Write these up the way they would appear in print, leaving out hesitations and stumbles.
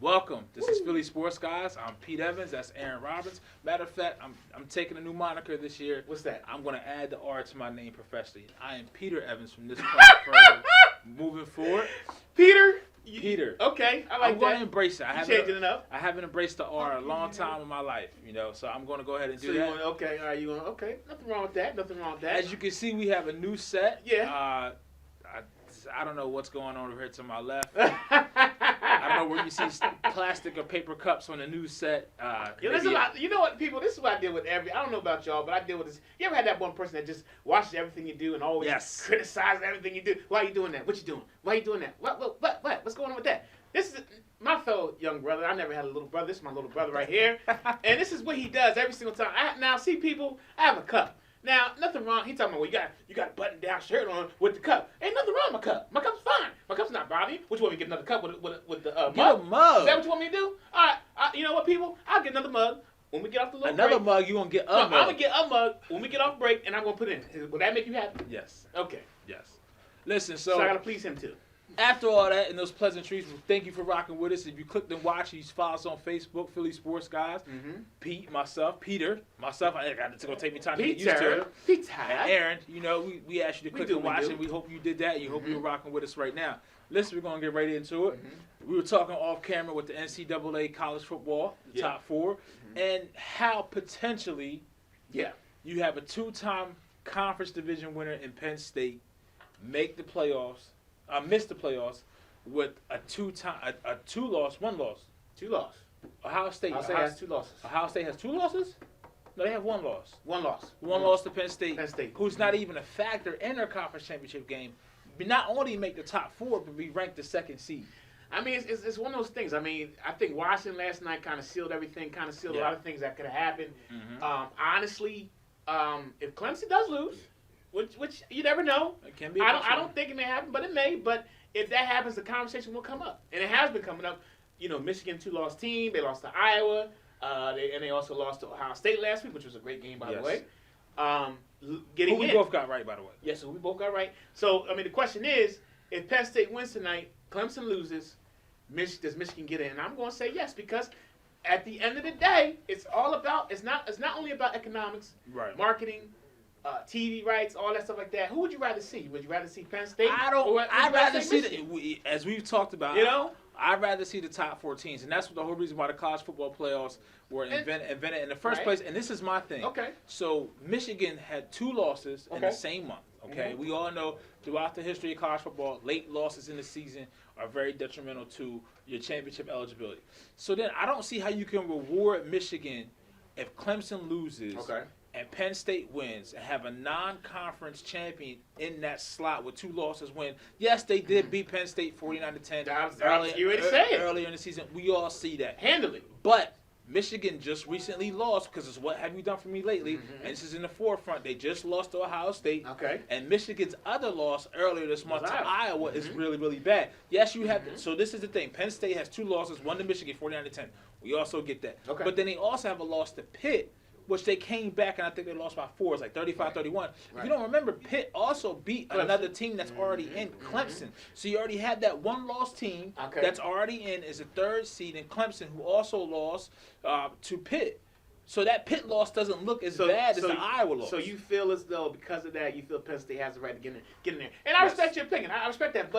Welcome. This is Philly Sports Guys. I'm Pete Evans. That's Aaron Roberts. Matter of fact, I'm taking a new moniker this year. What's that? I'm going to add the R to my name professionally. I am Peter Evans from this point further. Moving forward. Peter? Peter. Okay, I like I'm going to embrace it. You changing it up? I haven't embraced the R a long time in my life, so I'm going to go ahead and do that. Okay, all right, okay. Nothing wrong with that. As you can see, we have a new set. Yeah. I don't know what's going on over here to my left. I don't know where you see plastic or paper cups on the new set. There's a lot. You know what, people? This is what I deal with I don't know about y'all, but I deal with this. You ever had that one person that just watches everything you do and always criticizes everything you do? Why are you doing that? What you doing? Why are you doing that? What? What's going on with that? This is my fellow young brother. I never had a little brother. This is my little brother right here. And this is what he does every single time. Now, see, people, I have a cup. Now, nothing wrong. He talking about, well, you got a button-down shirt on with the cup. Ain't nothing wrong with my cup. My cup's fine. My cup's not bothering you. What, you want me to get another cup with the mug? Get a mug. Is that what you want me to do? All right. You know what, people? I'll get another mug when we get off the little break. Another mug, you going to get a mug. I'm going to get a mug when we get off break, and I'm going to put it in. Will that make you happy? Yes. Okay. Yes. Listen, so I got to please him, too. After all that and those pleasantries, thank you for rocking with us. If you clicked and watched, you follow us on Facebook, Philly Sports Guys. Mm-hmm. Pete, myself, Peter, myself. It's going to take me time to get used to it. Peter. And Aaron, we asked you to click and watch, and we hope you did that. And you hope you're rocking with us right now. Listen, we're going to get right into it. Mm-hmm. We were talking off camera with the NCAA college football, the top four, and how potentially you have a two-time conference division winner in Penn State make the playoffs. Missed the playoffs with a one loss. Two loss. Ohio State has two losses. Ohio State has two losses? No, they have one loss. One loss. One loss to Penn State. Penn State. Who's not even a factor in their conference championship game. But not only make the top four, but be ranked the second seed. I mean, it's one of those things. I mean, I think Washington last night kind of sealed everything, kind of sealed a lot of things that could have happened. Mm-hmm. Honestly, if Clemson does lose, which you never know. It can be. I don't think it may happen, but it may. But if that happens, the conversation will come up, and it has been coming up. Michigan 2-loss team. They lost to Iowa, and they also lost to Ohio State last week, which was a great game, by the way. Who we both got right, by the way. Yes, so we both got right. So I mean, the question is, if Penn State wins tonight, Clemson loses, does Michigan get in? And I'm going to say yes, because at the end of the day, it's not only about economics, marketing. TV rights, all that stuff like that. Who would you rather see? Would you rather see Penn State? I'd rather see as we've talked about. I'd rather see the top four teams, and that's the whole reason why the college football playoffs were invented in the first place. And this is my thing. Okay. So Michigan had two losses in the same month. Okay. Mm-hmm. We all know throughout the history of college football, late losses in the season are very detrimental to your championship eligibility. So then I don't see how you can reward Michigan if Clemson loses. Okay. And Penn State wins and have a non-conference champion in that slot with two losses when, yes, they did beat Penn State 49-10 earlier in the season. We all see that. Handily. But Michigan just recently lost because it's what have you done for me lately? Mm-hmm. And this is in the forefront. They just lost to Ohio State. Okay. And Michigan's other loss earlier this month to Iowa is really, really bad. Yes, you have so this is the thing. Penn State has two losses, one to Michigan, 49-10. We also get that. Okay. But then they also have a loss to Pitt, which they came back, and I think they lost by 4. It's like 35-31. Right. If you don't remember, Pitt also beat another team that's already in, Clemson. So you already had that one-loss team that's already in as a third seed in Clemson, who also lost to Pitt. So that Pitt loss doesn't look as bad as the Iowa loss. So you feel as though, because of that, you feel Penn State has the right to get in there. And I respect your opinion. I respect that.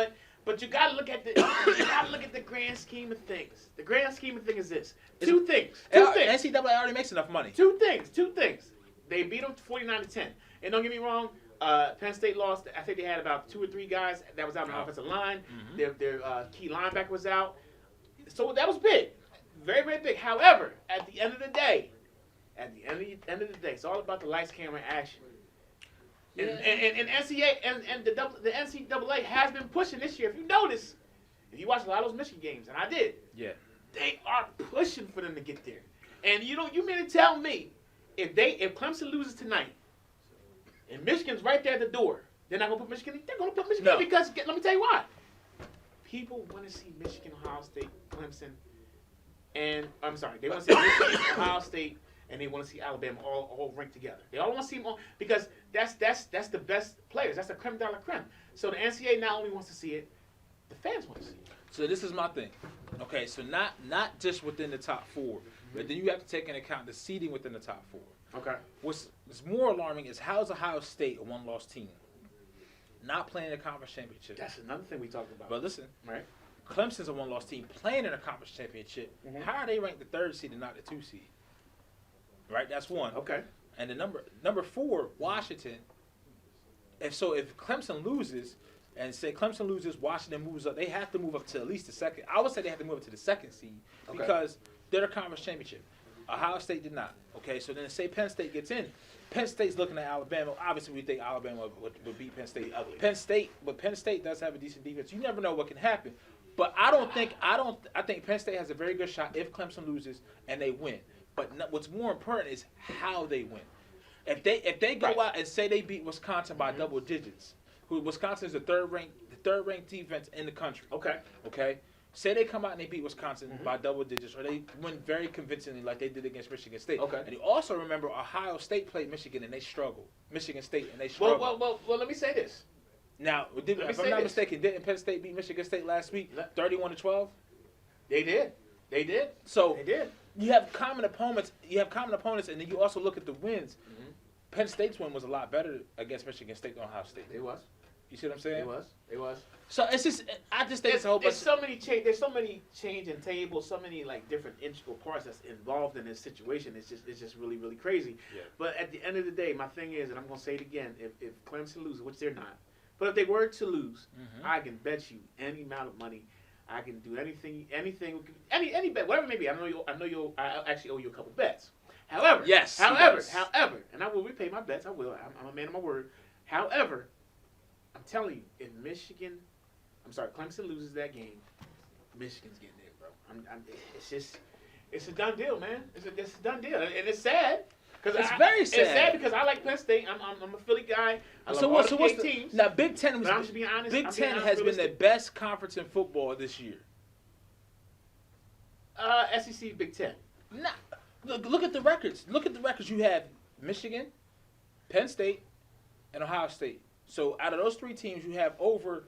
But you got to look at the grand scheme of things. The grand scheme of things is this: two things. NCAA already makes enough money. Two things. They beat them 49-10. And don't get me wrong, Penn State lost. I think they had about 2 or 3 guys that was out on the offensive line. Mm-hmm. Their key linebacker was out. So that was big, very, very big. However, at the end of the day, it's all about the lights, camera, action. Yeah. And NCAA and the NCAA has been pushing this year. If you notice, if you watch a lot of those Michigan games, and I did, they are pushing for them to get there. And you mean to tell me if Clemson loses tonight, and Michigan's right there at the door, they're not gonna put Michigan in? They're gonna put Michigan in because let me tell you why. People want to see Michigan, Ohio State, Clemson, and I'm sorry, they want to see Michigan, Ohio State. And they want to see Alabama all ranked together. They all want to see them all because that's the best players. That's the creme de la creme. So the NCAA not only wants to see it, the fans want to see it. So this is my thing. Okay, so not just within the top 4, but then you have to take into account the seeding within the top 4. Okay. What's more alarming is how's Ohio State a one-loss team not playing a conference championship? That's another thing we talked about. But listen, right? Clemson's a one-loss team playing in a conference championship. Mm-hmm. How are they ranked the 3rd seed and not the 2 seed? Right, that's one. Okay. And the number 4, Washington. If Clemson loses, and say Clemson loses, Washington moves up, they have to move up to at least the 2nd. I would say they have to move up to the 2nd seed because they're the conference championship. Ohio State did not. Okay, so then say Penn State gets in. Penn State's looking at Alabama. Obviously, we think Alabama would beat Penn State. Penn State does have a decent defense. You never know what can happen. But I think Penn State has a very good shot if Clemson loses and they win. But what's more important is how they win. If they go out and say they beat Wisconsin by double digits, Wisconsin is the third ranked defense in the country. Okay. Say they come out and they beat Wisconsin by double digits, or they win very convincingly like they did against Michigan State. Okay. And you also remember Ohio State played Michigan and they struggled. Michigan State and they struggled. Well, let me say this. Now, if I'm not mistaken, didn't Penn State beat Michigan State last week, 31-12? They did. So they did. You have common opponents. And then you also look at the wins. Mm-hmm. Penn State's win was a lot better against Michigan State than Ohio State. It was. You see what I'm saying? It was. So I just think it's a whole bunch. There's so many changing tables, so many like different integral parts that's involved in this situation. It's just really, really crazy. Yeah. But at the end of the day, my thing is, and I'm gonna say it again, if Clemson loses, which they're not, but if they were to lose, I can bet you any amount of money. I can do anything, any bet, whatever it may be. I actually owe you a couple bets. However, and I will repay my bets. I will. I'm a man of my word. However, I'm telling you, if Clemson loses that game, Michigan's getting there, bro. It's a done deal, man. It's a done deal, and it's sad. It's very sad. It's sad because I like Penn State. I'm a Philly guy. I love all the teams. Now, Big Ten but I'm just being honest. Big Ten has been the best conference in football this year. SEC, Big Ten. Nah, look at the records. Look at the records. You have Michigan, Penn State, and Ohio State. So out of those 3 teams, you have over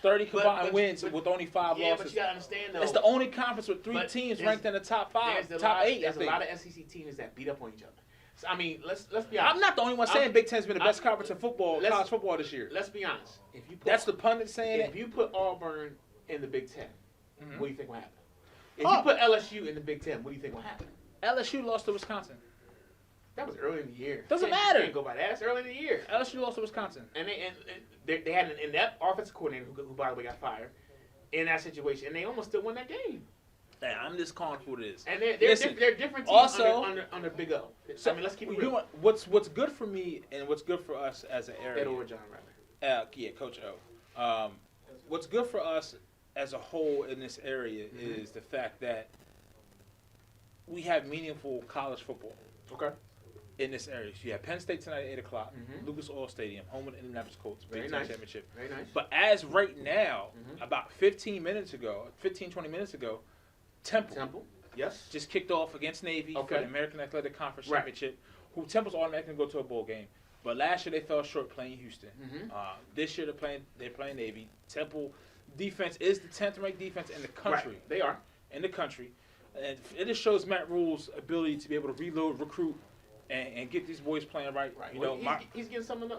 30 combined wins with only 5 losses. Yeah, but you gotta understand though. It's the only conference with 3 teams ranked in the top 5, top 8. There's a lot of SEC teams that beat up on each other. So, I mean, let's be honest. I'm not the only one saying Big Ten's been the best conference in football, college football this year. Let's be honest. That's the pundit saying it. If you put Auburn in the Big Ten, what do you think will happen? If you put LSU in the Big Ten, what do you think will happen? LSU lost to Wisconsin. That was early in the year. Doesn't matter. You can't go by that. That's early in the year. LSU lost to Wisconsin. And they had an inept offensive coordinator who, by the way, got fired in that situation, and they almost still won that game. Hey, I'm just calling for this. And they're different teams under Big O. So, I mean, let's keep it real. What's good for me and what's good for us as an area. Ed or John, rather. Yeah, Coach O. What's good for us as a whole in this area is the fact that we have meaningful college football. Okay. In this area. So you have Penn State tonight at 8 o'clock, Lucas Oil Stadium, home of the Indianapolis Colts, Big Ten Championship. Very nice. But as right now, about 15, 20 minutes ago, Temple, yes, just kicked off against Navy for the American Athletic Conference Championship, who Temple's automatically going to go to a bowl game. But last year they fell short playing Houston. This year they're playing Navy. Temple defense is the 10th ranked defense in the country. Right. They are. In the country. And it just shows Matt Rule's ability to be able to reload, recruit, and get these boys playing right. You know, he's getting some of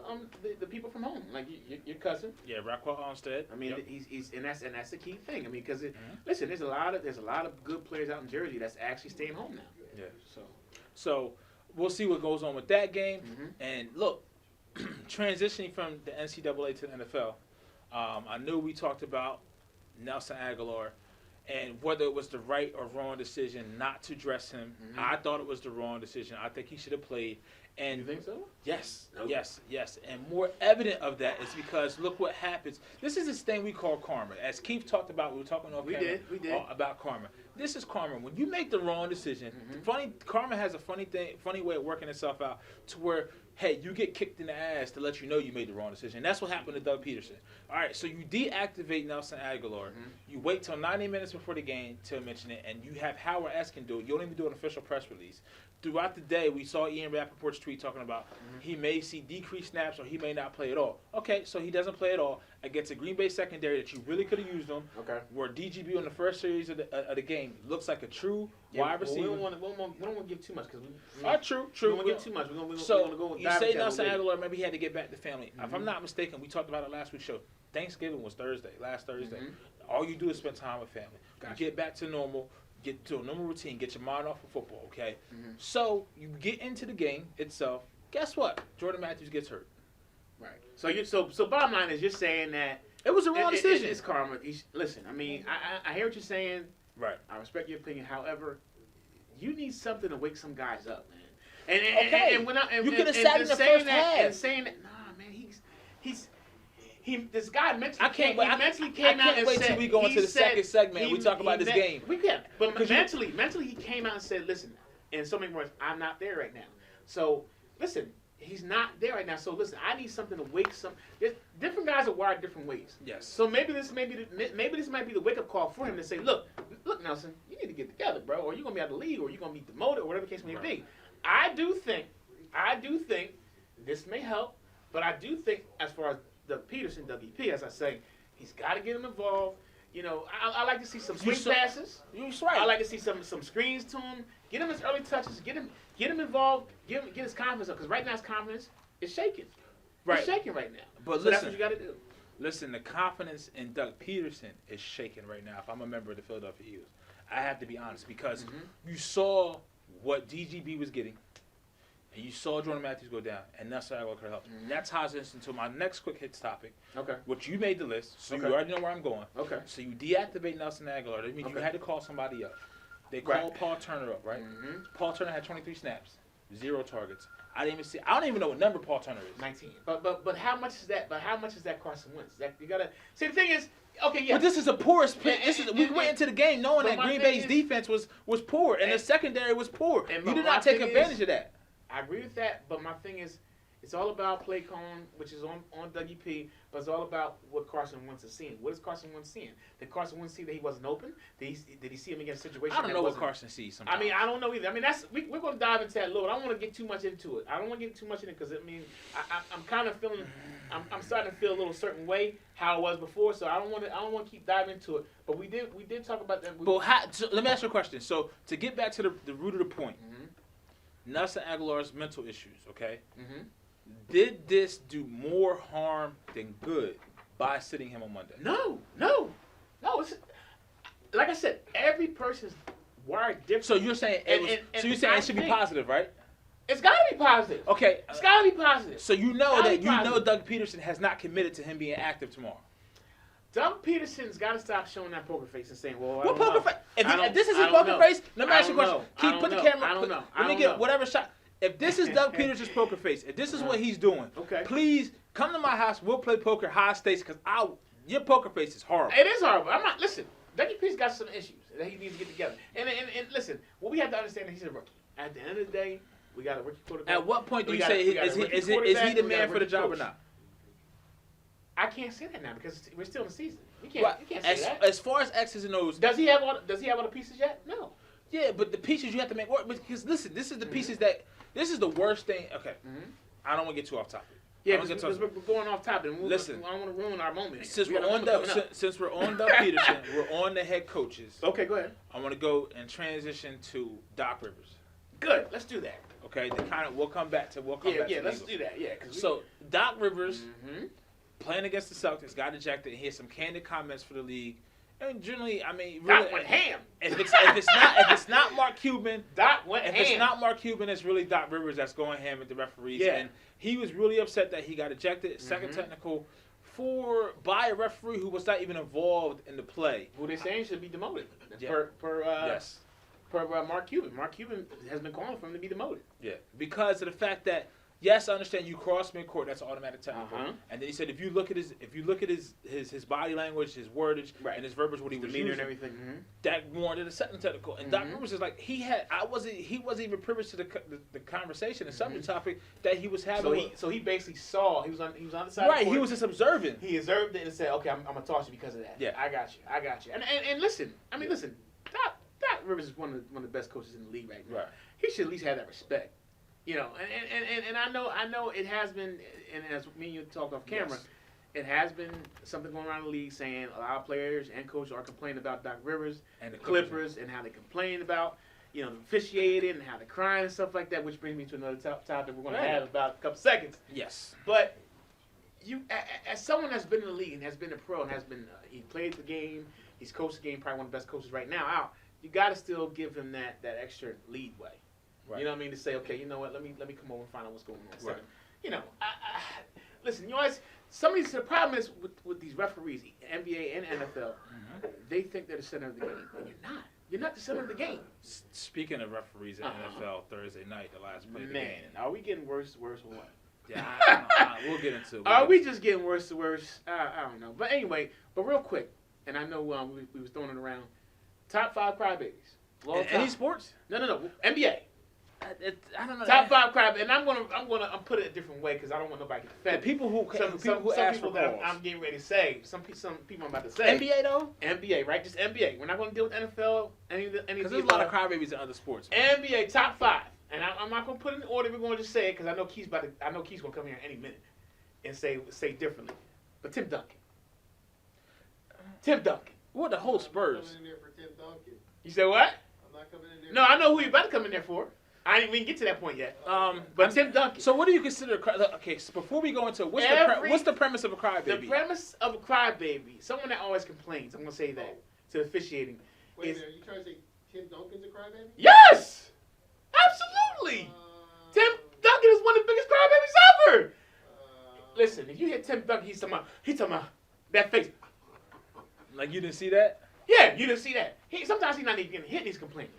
the people from home, like your cousin. Yeah, Rockwell Armstead. I mean, he's and that's the key thing. I mean, because listen, there's a lot of good players out in Jersey that's actually staying home now. Yeah. So we'll see what goes on with that game. And look, transitioning from the NCAA to the NFL, I knew we talked about Nelson Aguilar. And whether it was the right or wrong decision not to dress him, I thought it was the wrong decision. I think he should have played. And you think so? Yes, yes. And more evident of that is because look what happens. This is this thing we call karma. As Keith talked about, we were talking off camera about karma. This is karma. When you make the wrong decision, karma has a funny way of working itself out to where, hey, you get kicked in the ass to let you know you made the wrong decision. That's what happened to Doug Peterson. All right, so you deactivate Nelson Aguilar. You wait till 90 minutes before the game to mention it, and you have Howard Eskin do it. You don't even do an official press release. Throughout the day, we saw Ian Rappaport's tweet talking about he may see decreased snaps or he may not play at all. Okay, so he doesn't play at all against a Green Bay secondary that you really could have used him. Okay. Where DGB on the first series of the game looks like a true wide receiver. We don't want to give too much because true. We don't want to give too much. We're going to go. You say Nelson Aguilar, maybe he had to get back to family. If I'm not mistaken, we talked about it last week's show. Thanksgiving was last Thursday. All you do is spend time with family. Gotcha. You get back to normal. Get to a normal routine, get your mind off of football, okay? So you get into the game itself. Guess what? Jordan Matthews gets hurt. Right. So bottom line is you're saying that it was a wrong decision. It's karma. Listen, I mean, I hear what you're saying. Right. I respect your opinion. However, you need something to wake some guys up, man. And when you could have sat in the first half and saying that, nah, man, this guy mentally came out and said. I can't wait till we go into the second segment and we talk about this game. We can, but mentally he came out and said, "Listen," in so many words, "I'm not there right now." So listen, he's not there right now. So listen, I need something to wake some. Different guys are wired different ways. Yes. So maybe this might be the wake up call for him to say, "Look, Nelson, you need to get together, bro, or you're gonna be out of the league, or you're gonna be demoted, or whatever the case may be." I do think this may help, but I do think as far as Doug Peterson, WP, as I say, he's got to get him involved. You know, I like to see some swing passes. Right. I like to see some screens to him. Get him his early touches. Get him involved. Get his confidence up. Because right now his confidence is shaking. Right. It's shaking right now. But so that's what you got to do. Listen, the confidence in Doug Peterson is shaking right now. If I'm a member of the Philadelphia Eagles, I have to be honest because you saw what DGB was getting. And you saw Jordan Matthews go down, and Nelson Aguilar could help. And that ties us into my next quick hits topic. Okay. Which you made the list, so you already know where I'm going. Okay. So you deactivate Nelson Aguilar. That means you had to call somebody up. They called Paul Turner up, right? Paul Turner had 23 snaps, 0 targets. I don't even know what number Paul Turner is. 19. But how much is that? But how much is that Carson Wentz? That you gotta see. The thing is, okay, yeah. But this is a porous pick. We went into the game knowing that Green Bay's defense was poor and the secondary was poor. You did not take advantage of that. I agree with that, but my thing is, it's all about play calling, which is on WP, but it's all about what Carson Wentz is seeing. What is Carson Wentz seeing? Did Carson Wentz see that he wasn't open? Did he see him against a situation? I don't know what Carson sees sometimes. I mean, I don't know either. I mean, we're going to dive into that a little. I don't want to get too much into it. I don't want to get too much in it because, I mean, I'm kind of feeling, I'm starting to feel a little certain way how it was before, so I don't want to keep diving into it. But we did talk about that. So let me ask you a question. So to get back to the root of the point, Nelson Aguilar's mental issues, okay? Did this do more harm than good by sitting him on Monday? No. It's, like I said, every person's wired different. So you're saying it should be positive, right? It's got to be positive. Okay. It's got to be positive. So you know Doug Peterson has not committed to him being active tomorrow. Doug Peterson's got to stop showing that poker face and saying, "Well, what poker face? If this is his poker face, let me ask you a question. Keith, put the camera. I don't know. Let me get whatever shot. If this is Doug Peterson's poker face, if this is what he's doing, please come to my house. We'll play poker high stakes because your poker face is horrible. It is horrible. I'm not. Listen, Doug Peterson's got some issues that he needs to get together. And listen, what we have to understand is he's a rookie. At the end of the day, we got a rookie quarterback. At what point do you say is he the man for the job or not? I can't say that now because we're still in the season. You can't say that. As far as X's and O's, does he have all the pieces yet? No. Yeah, but the pieces you have to make work. Because listen, this is the pieces that. This is the worst thing. Okay, I don't want to get too off topic. Yeah, because we're going off topic. Listen, I don't want to ruin our moment. Since we're on Doug Peterson, we're on the head coaches. Okay, go ahead. I want to go and transition to Doc Rivers. Good, let's do that. Okay, we'll come back to let's do that. Yeah, so Doc Rivers playing against the Celtics got ejected. He had some candid comments for the league. And generally, I mean, really, Doc went ham. If it's not Mark Cuban, Doc went ham. If it's not Mark Cuban, it's really Doc Rivers that's going ham at the referees. Yeah. And he was really upset that he got ejected. Second technical by a referee who was not even involved in the play. Who they saying should be demoted per Mark Cuban. Mark Cuban has been calling for him to be demoted. Yeah, because of the fact that. Yes, I understand you cross midcourt. That's automatic technical. And then he said if you look at his body language, his wordage, and his verbiage, what he was using, and everything, that warranted a second technical. And Doc Rivers is like he wasn't even privileged to the conversation, the subject topic that he was having. So he basically saw he was on the side. Right, of the court. He was just observing. He observed it and said, "Okay, I'm gonna toss you because of that." Yeah, I got you. And listen, Doc Rivers is one of the best coaches in the league right now. Right. He should at least have that respect. You know, and I know it has been, and as me and you talked off camera, yes. It has been something going around the league saying a lot of players and coaches are complaining about Doc Rivers and the Clippers and how they complain about, you know, the officiating and how they're crying and stuff like that, which brings me to another topic we're going to have about a couple seconds. Yes. But you, as someone that's been in the league and has been a pro and has been, he played the game, he's coached the game, probably one of the best coaches right now out, you got to still give him that extra lead way. Right. You know what I mean? To say, okay, you know what? Let me come over and find out what's going on. Right. You know, listen. You know, some of these. The problem is with these referees, NBA and NFL, they think they're the center of the game, and you're not. You're not the center of the game. Speaking of referees in NFL, Thursday night, the last play of the game. Are we getting worse or what? Yeah, we'll get into it. Are we just getting worse or worse? I don't know. But anyway, real quick, and I know we was throwing it around. Top 5 crybabies. Any sports? No. NBA. I don't know. Top 5 crybabies, and I'm put it a different way because I don't want nobody to get offended. The people who ask for calls. I'm getting ready to say some people I'm about to say. NBA though. NBA, right? Just NBA. We're not going to deal with NFL. Because there's a lot of crybabies in other sports. NBA top 5, and I'm not going to put it in order. We're going to just say it because I know Keith's going to come here any minute and say differently. But Tim Duncan. What the whole Spurs? I'm coming in there for Tim Duncan. You said what? I'm not coming in there. No, I know who you about to come in there for. I didn't even get to that point yet. But Tim Duncan. So what do you consider? Okay, so before we go into what's the premise of a crybaby? The premise of a crybaby, someone that always complains. I'm gonna say that to officiating. Wait a minute, are you trying to say Tim Duncan's a crybaby? Yes, absolutely. Tim Duncan is one of the biggest crybabies ever. Listen, if you hear Tim Duncan, he's talking about that face. Like you didn't see that? Yeah, you didn't see that. Sometimes he's not even getting hit. He's complaining.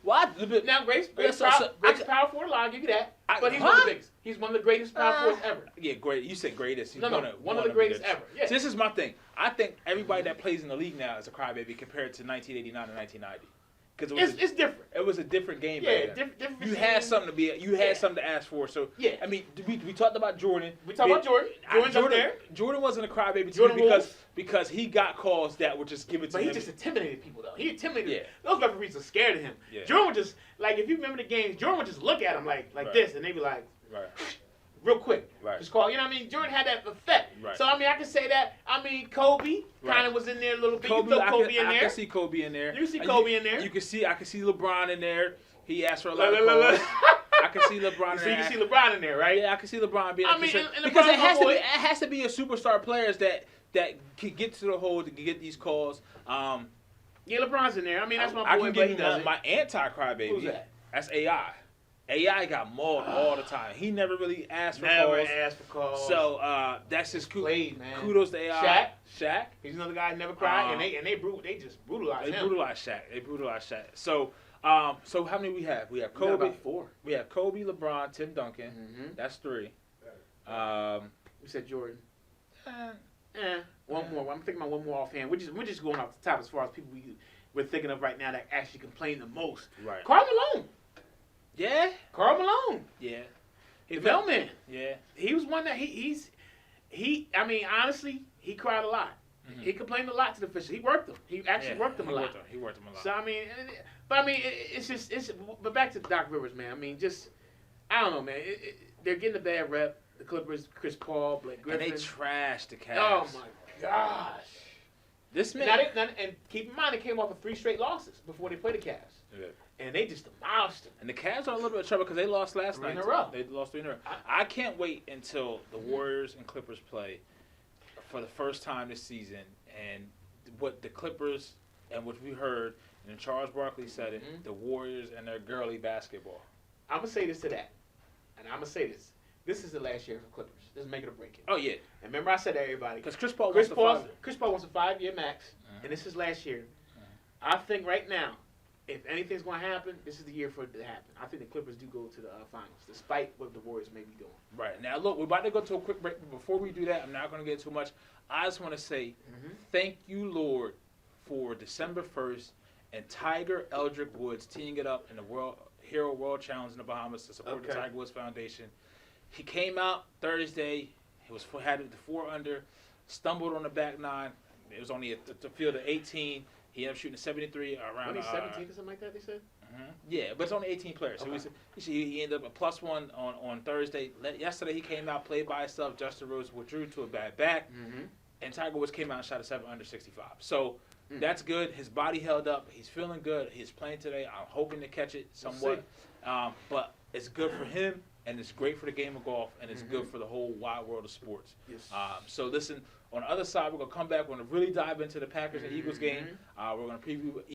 What? Now, greatest power forward, I'll give you that. But he's one of the biggest. He's one of the greatest power forwards ever. Yeah, great. You said greatest. He's one of the greatest ever. Yeah. So this is my thing. I think everybody that plays in the league now is a crybaby compared to 1989 and 1990. Because it's different. It was a different game. Yeah, back then. different. You had something to be. You had something to ask for. So yeah. I mean, we talked about Jordan. We talked about Jordan. Jordan's up there. Jordan wasn't a crybaby to me because he got calls that would just give it to him. But he just intimidated people though. He intimidated. Yeah. Those referees are scared of him. Yeah. Jordan would just if you remember the games, Jordan would just look at him like right. this, and they'd be like, right. Real quick. Right. Just call. You know what I mean? Jordan had that effect. Right. So I mean, I can say that. I mean, Kobe kind of was in there a little bit. You throw Kobe in there. I can see Kobe in there. You see Kobe in there. I can see LeBron in there. He asked for a lot of calls. I can see LeBron in there. So you can see LeBron in there, right? Yeah, I can see LeBron being. Because it has to be a superstar players that can get to the hole to get these calls. Yeah, LeBron's in there. I mean, that's my boy. I can give you my anti-crybaby. Who's that? That's AI. AI got mauled all the time. He never really asked for calls. Never asked for calls. So that's just played, man. Kudos to AI. Shaq. He's another guy who never cried, and they just brutalized him. They brutalized Shaq. So so how many we have? We have Kobe. About 4. We have Kobe, LeBron, Tim Duncan. Mm-hmm. That's 3. We said Jordan. One more. I'm thinking about one more offhand. We're just going off the top as far as people we're thinking of right now that actually complain the most. Right. Karl Malone. Yeah. Karl Malone. Yeah. The mailman. Yeah. He was one that I mean, honestly, he cried a lot. Mm-hmm. He complained a lot to the officials. He worked them. He actually worked them a lot. He worked them a lot. So I mean, but back to Doc Rivers, man. I mean, I don't know, man. They're getting a bad rep. The Clippers, Chris Paul, Blake Griffin. And they trashed the Cavs. Oh my gosh. This man. And keep in mind, they came off of 3 straight losses before they played the Cavs. Yeah. And they just demolished them. And the Cavs are a little bit of trouble because they lost last night. 3 in a row. They lost 3 in a row. I can't wait until the Warriors and Clippers play for the first time this season. And what the Clippers and what we heard, and Charles Barkley said it, the Warriors and their girly basketball. I'm going to say this to that. And I'm going to say this. This is the last year for Clippers. This is make it or break it. Oh, yeah. And remember I said to everybody. Because Chris Paul wants a 5-year max. And this is last year. I think right now, if anything's going to happen, this is the year for it to happen. I think the Clippers do go to the finals, despite what the Warriors may be doing. Right. Now, look, we're about to go to a quick break. But before we do that, I'm not going to get too much. I just want to say thank you, Lord, for December 1st and Tiger Eldrick Woods teeing it up in the Hero World Challenge in the Bahamas to support the Tiger Woods Foundation. He came out Thursday. He had the 4 under, stumbled on the back 9. It was only a field of 18. He ended up shooting 73 around. Only 17 or something like that, they said? Yeah, but it's only 18 players. So he ended up a +1 on Thursday. Yesterday he came out, played by himself. Justin Rose withdrew to a bad back. And Tiger Woods came out and shot a 7 under 65. So that's good. His body held up. He's feeling good. He's playing today. I'm hoping to catch it somewhat. But it's good for him, and it's great for the game of golf, and it's good for the whole wide world of sports. Yes. So listen, on the other side, we're going to come back. We're going to really dive into the Packers and Eagles game. We're going to preview